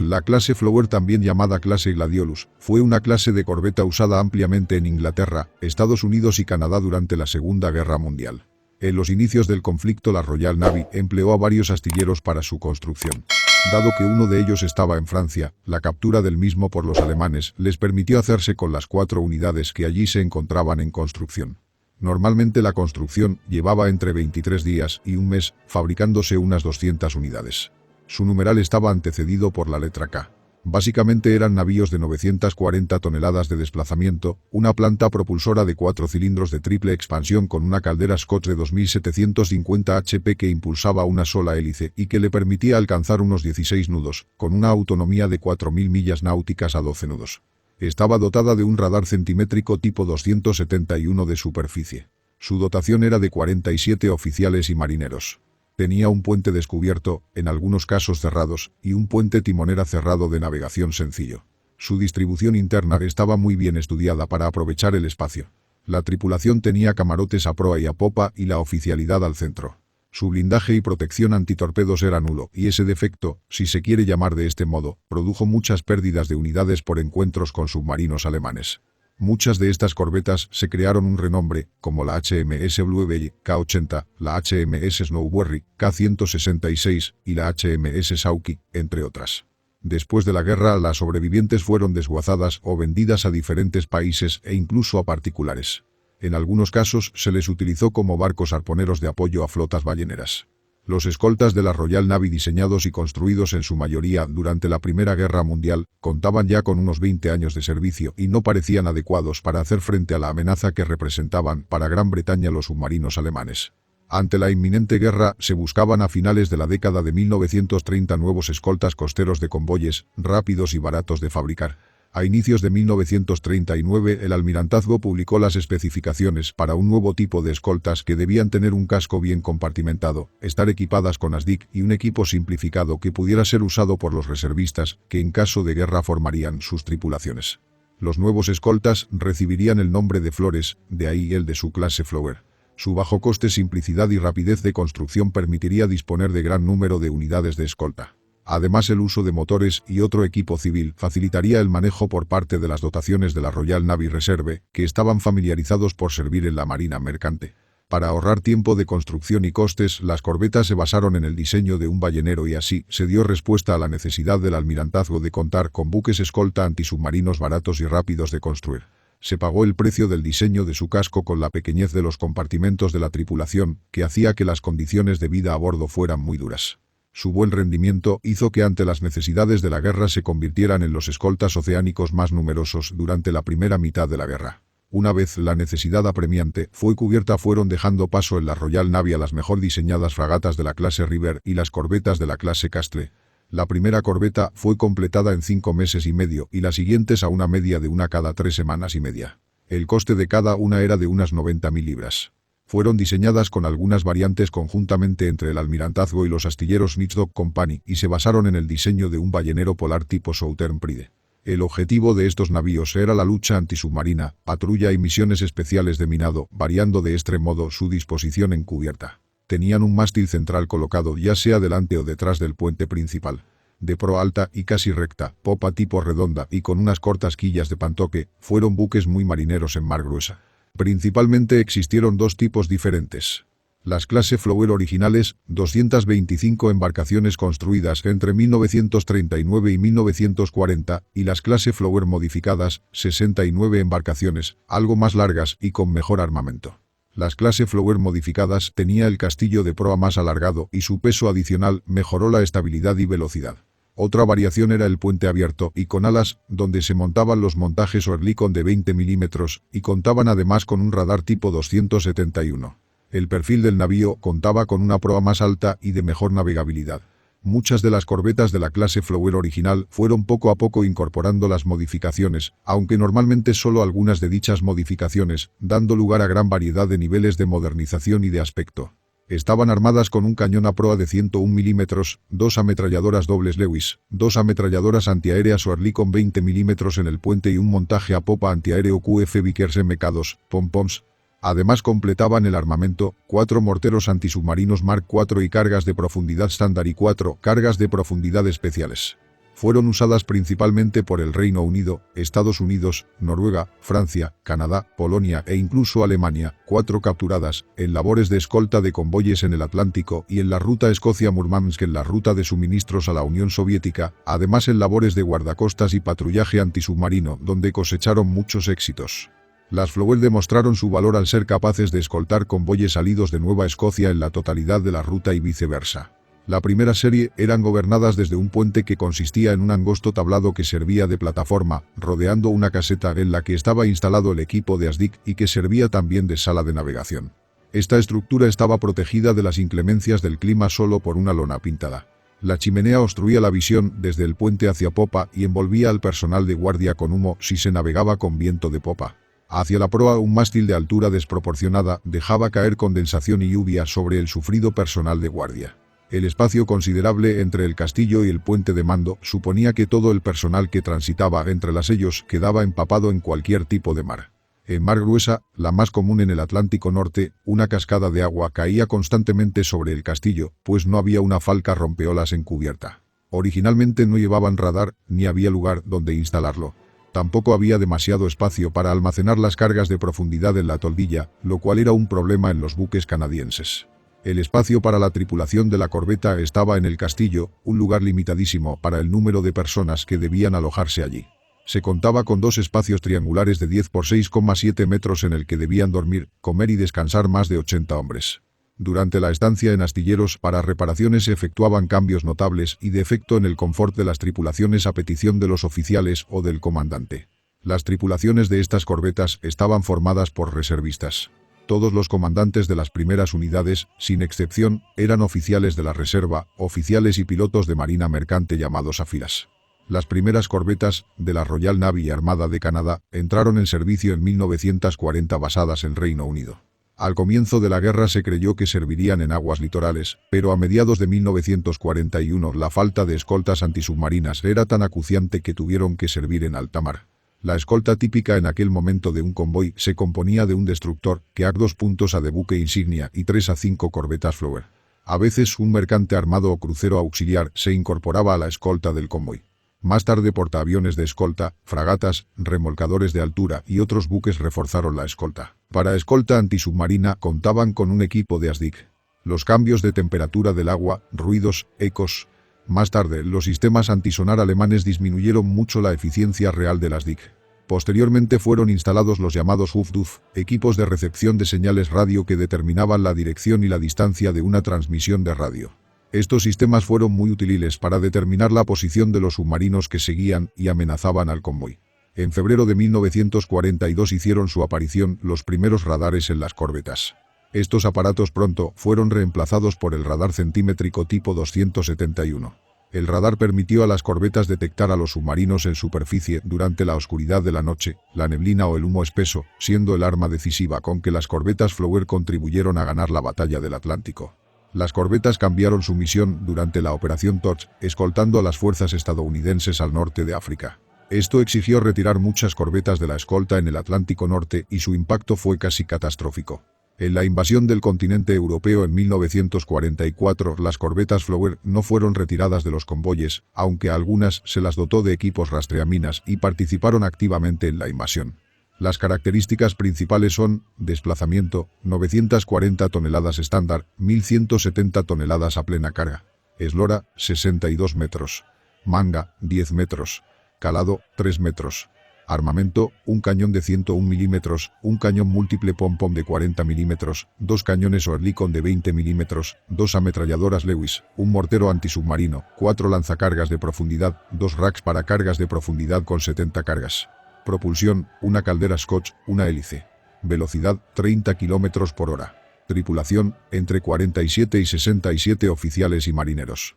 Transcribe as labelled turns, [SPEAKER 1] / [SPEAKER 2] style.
[SPEAKER 1] La clase Flower, también llamada clase Gladiolus, fue una clase de corbeta usada ampliamente en Inglaterra, Estados Unidos y Canadá durante la Segunda Guerra Mundial. En los inicios del conflicto, la Royal Navy empleó a varios astilleros para su construcción. Dado que uno de ellos estaba en Francia, la captura del mismo por los alemanes les permitió hacerse con las 4 unidades que allí se encontraban en construcción. Normalmente la construcción llevaba entre 23 días y un mes, fabricándose unas 200 unidades. Su numeral estaba antecedido por la letra K. Básicamente eran navíos de 940 toneladas de desplazamiento, una planta propulsora de 4 cilindros de triple expansión con una caldera Scott de 2750 HP que impulsaba una sola hélice y que le permitía alcanzar unos 16 nudos, con una autonomía de 4000 millas náuticas a 12 nudos. Estaba dotada de un radar centimétrico tipo 271 de superficie. Su dotación era de 47 oficiales y marineros. Tenía un puente descubierto, en algunos casos cerrados, y un puente timonera cerrado de navegación sencillo. Su distribución interna estaba muy bien estudiada para aprovechar el espacio. La tripulación tenía camarotes a proa y a popa y la oficialidad al centro. Su blindaje y protección antitorpedos era nulo, y ese defecto, si se quiere llamar de este modo, produjo muchas pérdidas de unidades por encuentros con submarinos alemanes. Muchas de estas corbetas se crearon un renombre, como la HMS Blue Belle, K-80, la HMS Snowberry, K-166 y la HMS Sauki, entre otras. Después de la guerra, las sobrevivientes fueron desguazadas o vendidas a diferentes países e incluso a particulares. En algunos casos se les utilizó como barcos arponeros de apoyo a flotas balleneras. Los escoltas de la Royal Navy, diseñados y construidos en su mayoría durante la Primera Guerra Mundial, contaban ya con unos 20 años de servicio y no parecían adecuados para hacer frente a la amenaza que representaban para Gran Bretaña los submarinos alemanes. Ante la inminente guerra, se buscaban a finales de la década de 1930 nuevos escoltas costeros de convoyes, rápidos y baratos de fabricar. A inicios de 1939, el almirantazgo publicó las especificaciones para un nuevo tipo de escoltas que debían tener un casco bien compartimentado, estar equipadas con ASDIC y un equipo simplificado que pudiera ser usado por los reservistas, que en caso de guerra formarían sus tripulaciones. Los nuevos escoltas recibirían el nombre de Flores, de ahí el de su clase Flower. Su bajo coste, simplicidad y rapidez de construcción permitiría disponer de gran número de unidades de escolta. Además, el uso de motores y otro equipo civil facilitaría el manejo por parte de las dotaciones de la Royal Navy Reserve, que estaban familiarizados por servir en la marina mercante. Para ahorrar tiempo de construcción y costes, las corbetas se basaron en el diseño de un ballenero y así se dio respuesta a la necesidad del almirantazgo de contar con buques escolta antisubmarinos baratos y rápidos de construir. Se pagó el precio del diseño de su casco con la pequeñez de los compartimentos de la tripulación, que hacía que las condiciones de vida a bordo fueran muy duras. Su buen rendimiento hizo que ante las necesidades de la guerra se convirtieran en los escoltas oceánicos más numerosos durante la primera mitad de la guerra. Una vez la necesidad apremiante fue cubierta, fueron dejando paso en la Royal Navy a las mejor diseñadas fragatas de la clase River y las corbetas de la clase Castle. La primera corbeta fue completada en 5 meses y medio y las siguientes a una media de una cada 3 semanas y media. El coste de cada una era de unas 90.000 libras. Fueron diseñadas con algunas variantes conjuntamente entre el almirantazgo y los astilleros Nitzdog Company y se basaron en el diseño de un ballenero polar tipo Southern Pride. El objetivo de estos navíos era la lucha antisubmarina, patrulla y misiones especiales de minado, variando de este modo su disposición en cubierta. Tenían un mástil central colocado ya sea delante o detrás del puente principal. De proa alta y casi recta, popa tipo redonda y con unas cortas quillas de pantoque, fueron buques muy marineros en mar gruesa. Principalmente existieron 2 tipos diferentes. Las clase Flower originales, 225 embarcaciones construidas entre 1939 y 1940, y las clase Flower modificadas, 69 embarcaciones, algo más largas y con mejor armamento. Las clase Flower modificadas tenía el castillo de proa más alargado y su peso adicional mejoró la estabilidad y velocidad. Otra variación era el puente abierto y con alas, donde se montaban los montajes Oerlikon de 20 milímetros y contaban además con un radar tipo 271. El perfil del navío contaba con una proa más alta y de mejor navegabilidad. Muchas de las corbetas de la clase Flower original fueron poco a poco incorporando las modificaciones, aunque normalmente solo algunas de dichas modificaciones, dando lugar a gran variedad de niveles de modernización y de aspecto. Estaban armadas con un cañón a proa de 101 milímetros, 2 ametralladoras dobles Lewis, 2 ametralladoras antiaéreas Oerlikon 20 milímetros en el puente y un montaje a popa antiaéreo QF Vickers MK2, pom-poms. Además completaban el armamento, 4 morteros antisubmarinos Mark IV y cargas de profundidad estándar y 4 cargas de profundidad especiales. Fueron usadas principalmente por el Reino Unido, Estados Unidos, Noruega, Francia, Canadá, Polonia e incluso Alemania, 4 capturadas, en labores de escolta de convoyes en el Atlántico y en la ruta Escocia-Murmansk en la ruta de suministros a la Unión Soviética, además en labores de guardacostas y patrullaje antisubmarino, donde cosecharon muchos éxitos. Las Flower demostraron su valor al ser capaces de escoltar convoyes salidos de Nueva Escocia en la totalidad de la ruta y viceversa. La primera serie eran gobernadas desde un puente que consistía en un angosto tablado que servía de plataforma, rodeando una caseta en la que estaba instalado el equipo de ASDIC y que servía también de sala de navegación. Esta estructura estaba protegida de las inclemencias del clima solo por una lona pintada. La chimenea obstruía la visión desde el puente hacia popa y envolvía al personal de guardia con humo si se navegaba con viento de popa. Hacia la proa, un mástil de altura desproporcionada dejaba caer condensación y lluvia sobre el sufrido personal de guardia. El espacio considerable entre el castillo y el puente de mando suponía que todo el personal que transitaba entre las ellos quedaba empapado en cualquier tipo de mar. En mar gruesa, la más común en el Atlántico Norte, una cascada de agua caía constantemente sobre el castillo, pues no había una falca rompeolas en cubierta. Originalmente no llevaban radar, ni había lugar donde instalarlo. Tampoco había demasiado espacio para almacenar las cargas de profundidad en la toldilla, lo cual era un problema en los buques canadienses. El espacio para la tripulación de la corbeta estaba en el castillo, un lugar limitadísimo para el número de personas que debían alojarse allí. Se contaba con 2 espacios triangulares de 10 por 6,7 metros en el que debían dormir, comer y descansar más de 80 hombres. Durante la estancia en astilleros para reparaciones se efectuaban cambios notables y de efecto en el confort de las tripulaciones a petición de los oficiales o del comandante. Las tripulaciones de estas corbetas estaban formadas por reservistas. Todos los comandantes de las primeras unidades, sin excepción, eran oficiales de la reserva, oficiales y pilotos de marina mercante llamados a filas. Las primeras corbetas, de la Royal Navy y Armada de Canadá, entraron en servicio en 1940 basadas en Reino Unido. Al comienzo de la guerra se creyó que servirían en aguas litorales, pero a mediados de 1941 la falta de escoltas antisubmarinas era tan acuciante que tuvieron que servir en alta mar. La escolta típica en aquel momento de un convoy se componía de un destructor, que 2 puntos a de buque insignia y 3 a 5 corbetas Flower. A veces un mercante armado o crucero auxiliar se incorporaba a la escolta del convoy. Más tarde portaaviones de escolta, fragatas, remolcadores de altura y otros buques reforzaron la escolta. Para escolta antisubmarina contaban con un equipo de ASDIC. Los cambios de temperatura del agua, ruidos, ecos. Más tarde, los sistemas antisonar alemanes disminuyeron mucho la eficiencia real de las DIC. Posteriormente fueron instalados los llamados Hufduf, equipos de recepción de señales radio que determinaban la dirección y la distancia de una transmisión de radio. Estos sistemas fueron muy útiles para determinar la posición de los submarinos que seguían y amenazaban al convoy. En febrero de 1942 hicieron su aparición los primeros radares en las corbetas. Estos aparatos pronto fueron reemplazados por el radar centimétrico tipo 271. El radar permitió a las corbetas detectar a los submarinos en superficie durante la oscuridad de la noche, la neblina o el humo espeso, siendo el arma decisiva con que las corbetas Flower contribuyeron a ganar la batalla del Atlántico. Las corbetas cambiaron su misión durante la Operación Torch, escoltando a las fuerzas estadounidenses al norte de África. Esto exigió retirar muchas corbetas de la escolta en el Atlántico Norte y su impacto fue casi catastrófico. En la invasión del continente europeo en 1944, las corbetas Flower no fueron retiradas de los convoyes, aunque a algunas se las dotó de equipos rastreaminas y participaron activamente en la invasión. Las características principales son: desplazamiento, 940 toneladas estándar, 1170 toneladas a plena carga. Eslora, 62 metros. Manga, 10 metros. Calado, 3 metros. Armamento: un cañón de 101 milímetros, un cañón múltiple pom-pom de 40 milímetros, 2 cañones Oerlikon de 20 milímetros, 2 ametralladoras Lewis, un mortero antisubmarino, 4 lanzacargas de profundidad, 2 racks para cargas de profundidad con 70 cargas. Propulsión: una caldera Scotch, una hélice. Velocidad: 30 km por hora. Tripulación: entre 47 y 67 oficiales y marineros.